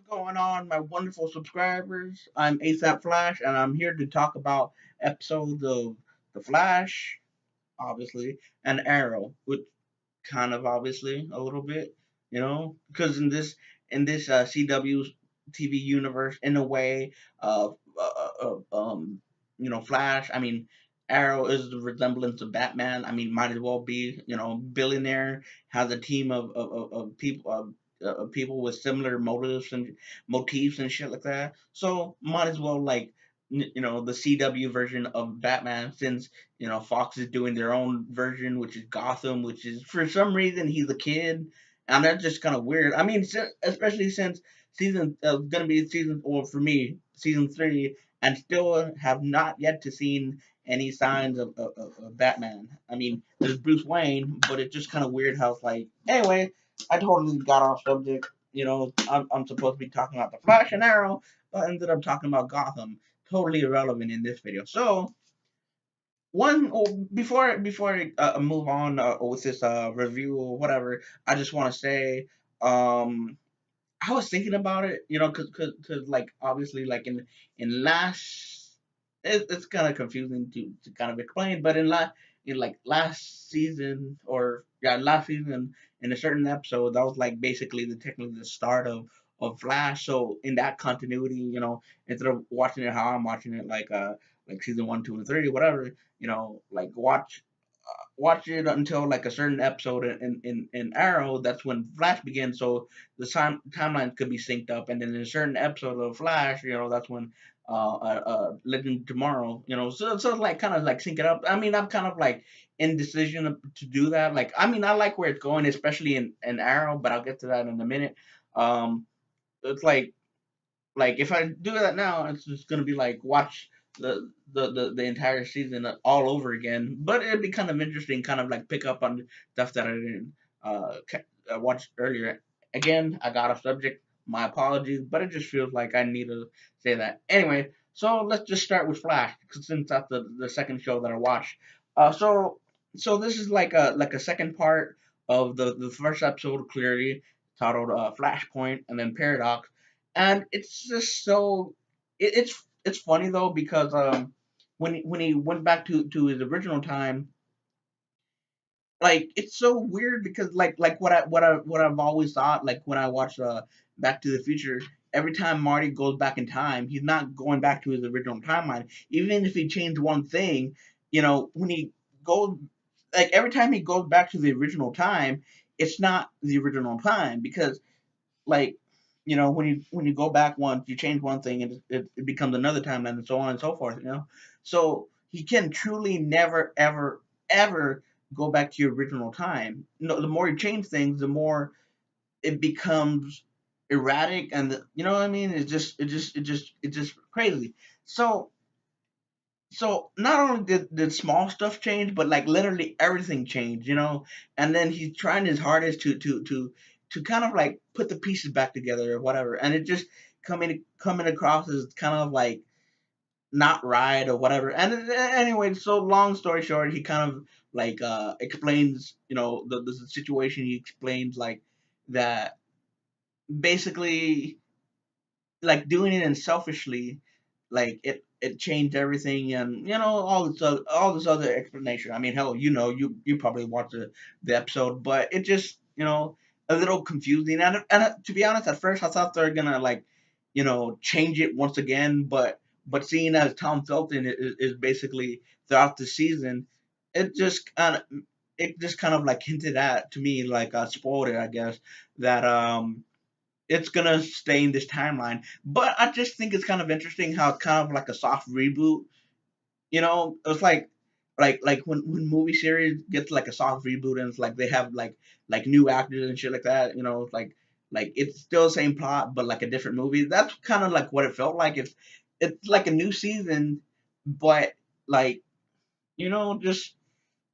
going on, my wonderful subscribers? I'm ASAP Flash, and I'm here to talk about episodes of The Flash, obviously, and Arrow, which kind of obviously a little bit, because in this CW TV universe, in a way, Flash. I mean, Arrow is the resemblance of Batman. I mean, might as well be, billionaire has a team of people. People with similar motives and motifs and shit like that. So might as well like the CW version of Batman, since Fox is doing their own version, which is Gotham, which is for some reason he's a kid, and that's just kind of weird. I mean, especially since season gonna be season, or for me, season 3, and still have not yet to seen any signs of Batman. I mean, there's Bruce Wayne, but it's just kind of weird how it's like. Anyway, I totally got off subject. I'm supposed to be talking about the Flash and Arrow, but I ended up talking about Gotham. Totally irrelevant in this video. So before I move on with this review or whatever, I just want to say um I was thinking about it, cause like obviously like in last it's kind of confusing to kind of explain, but in like last season, or yeah, last season, in a certain episode that was like basically the technically the start of Flash. So in that continuity, instead of watching it how I'm watching it, like season 1, 2, and 3, whatever, like watch it until like a certain episode in Arrow. That's when Flash begins, so the timelines could be synced up. And then in a certain episode of Flash, that's when Legend Tomorrow, so it's like kind of like sync it up. I mean, I'm kind of like indecision to do that. Like, I mean, I like where it's going, especially in Arrow, but I'll get to that in a minute. Um, it's like if I do that now, it's just gonna be like watch the entire season all over again. But it'd be kind of interesting, kind of like pick up on stuff that I didn't watch earlier. Again, I got off subject. My apologies, but it just feels like I need to say that. Anyway, so let's just start with Flash, 'cause since that's the second show that I watched. So this is like a second part of the first episode, clearly titled Flashpoint, and then Paradox. And it's just so it's funny though, because when he went back to his original time, like it's so weird, because like what I've always thought, like when I watch Back to the Future, every time Marty goes back in time, he's not going back to his original timeline. Even if he changed one thing, when he goes, like every time he goes back to the original time, it's not the original time, because like when you go back once, you change one thing, and it becomes another timeline, and so on and so forth. So he can truly never ever go back to your original time. The more you change things, the more it becomes erratic, and you know what I mean. It's just crazy. So so not only did small stuff change, but like literally everything changed. And then he's trying his hardest to kind of like put the pieces back together or whatever, and it just coming across as kind of like not right or whatever. And anyway, so long story short, he kind of like explains, the situation. He explains like that basically, like doing it unselfishly, like it changed everything, and all this other explanation. I mean, hell, you probably watched the episode, but it just a little confusing. And to be honest, at first I thought they were gonna like change it once again, but seeing as Tom Felton is basically throughout the season, it just kind of it just kind of like hinted at to me, like spoiled it, I guess, that it's gonna stay in this timeline. But I just think it's kind of interesting how it's kind of like a soft reboot. It's like when movie series gets like a soft reboot, and it's like they have like new actors and shit like that. It's like it's still the same plot, but like a different movie. That's kind of like what it felt like. It's like a new season, but like just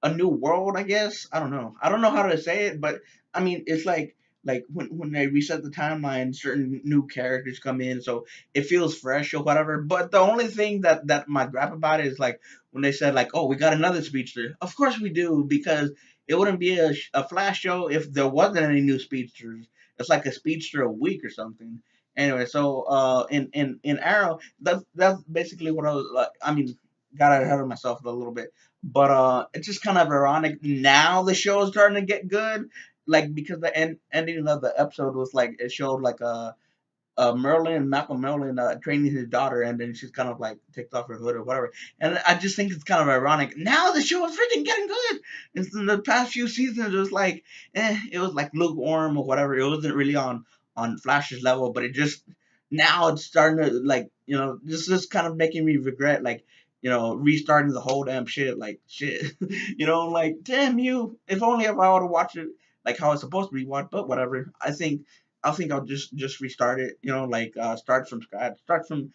a new world, I guess. I don't know. I don't know how to say it, but I mean, it's like when they reset the timeline, certain new characters come in, so it feels fresh or whatever. But the only thing that might grab about it is like when they said like, "Oh, we got another speedster." Of course we do, because it wouldn't be a Flash show if there wasn't any new speedsters. it's like a speedster a week or something. Anyway, so in Arrow, that's basically what I was like. I mean, got ahead of myself a little bit, but it's just kind of ironic. Now the show is starting to get good, like because the ending of the episode was like it showed like a Merlin, Malcolm Merlin, training his daughter, and then she's kind of like takes off her hood or whatever. And I just think it's kind of ironic. Now the show is freaking getting good. It's in the past few seasons, it was like, it was like lukewarm or whatever. It wasn't really on Flash's level, but it just now it's starting to like, this is kind of making me regret like. Restarting the whole damn shit, like shit, like damn you. If only if I would have watched it like how it's supposed to be watched, but whatever. I think I'll just restart it. Like start from scratch, start from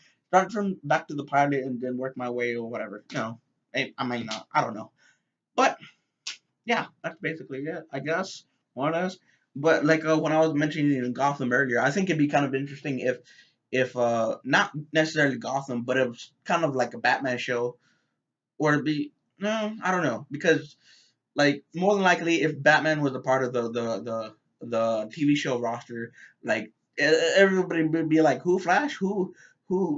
back to the pilot, and then work my way or whatever. I might not. I don't know. But yeah, that's basically it. I guess more or less. But like when I was mentioning Gotham earlier, I think it'd be kind of interesting if not necessarily Gotham, but it was kind of like a Batman show, or it'd be no, I don't know because like more than likely if Batman was a part of the TV show roster, like everybody would be like, who Flash, who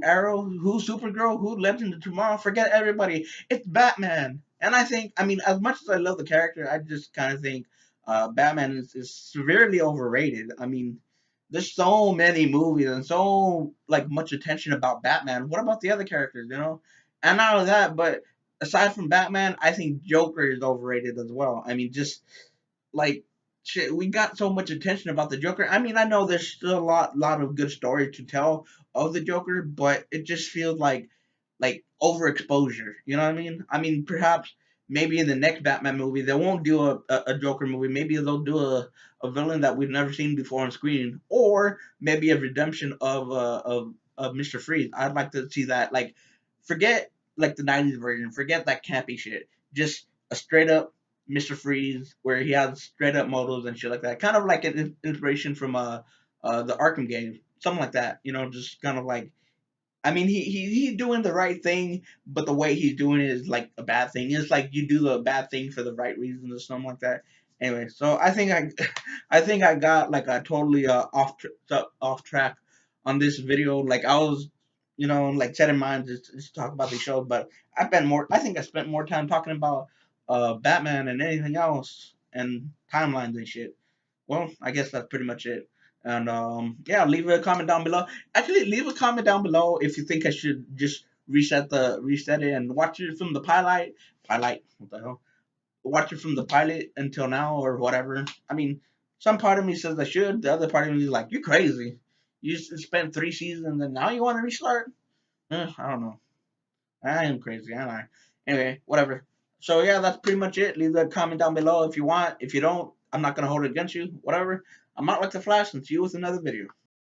Arrow, who Supergirl, who Legend of Tomorrow. Forget everybody. It's Batman. And I mean, as much as I love the character, I just kind of think Batman is severely overrated. I mean, there's so many movies and so like much attention about Batman. What about the other characters? And not only that, but aside from Batman, I think Joker is overrated as well. I mean, just like shit, we got so much attention about the Joker. I mean, I know there's still a lot of good stories to tell of the Joker, but it just feels like overexposure. You know what I mean? I mean, perhaps maybe in the next Batman movie they won't do a Joker movie. Maybe they'll do a villain that we've never seen before on screen, or maybe a redemption of Mr. Freeze. I'd like to see that. Like, forget like the '90s version. Forget that campy shit. Just a straight up Mr. Freeze, where he has straight up models and shit like that. Kind of like an inspiration from the Arkham game, something like that. Just kind of like. I mean, he's doing the right thing, but the way he's doing it is like a bad thing. It's like you do the bad thing for the right reasons or something like that. Anyway, so I think I think I got like a totally off track on this video. Like I was, like set in mind just talk about the show, but I think I spent more time talking about Batman and anything else and timelines and shit. Well, I guess that's pretty much it. And yeah, leave a comment down below. Actually, leave a comment down below if you think I should just reset it and watch it from the pilot. Pilot, what the hell? Watch it from the pilot until now or whatever. I mean, some part of me says I should. The other part of me is like, you're crazy. You just spent 3 seasons and now you want to restart? I don't know. I am crazy, am I? Anyway, whatever. So yeah, that's pretty much it. Leave a comment down below if you want. If you don't, I'm not gonna hold it against you. Whatever. I'm out like the Flash and see you with another video.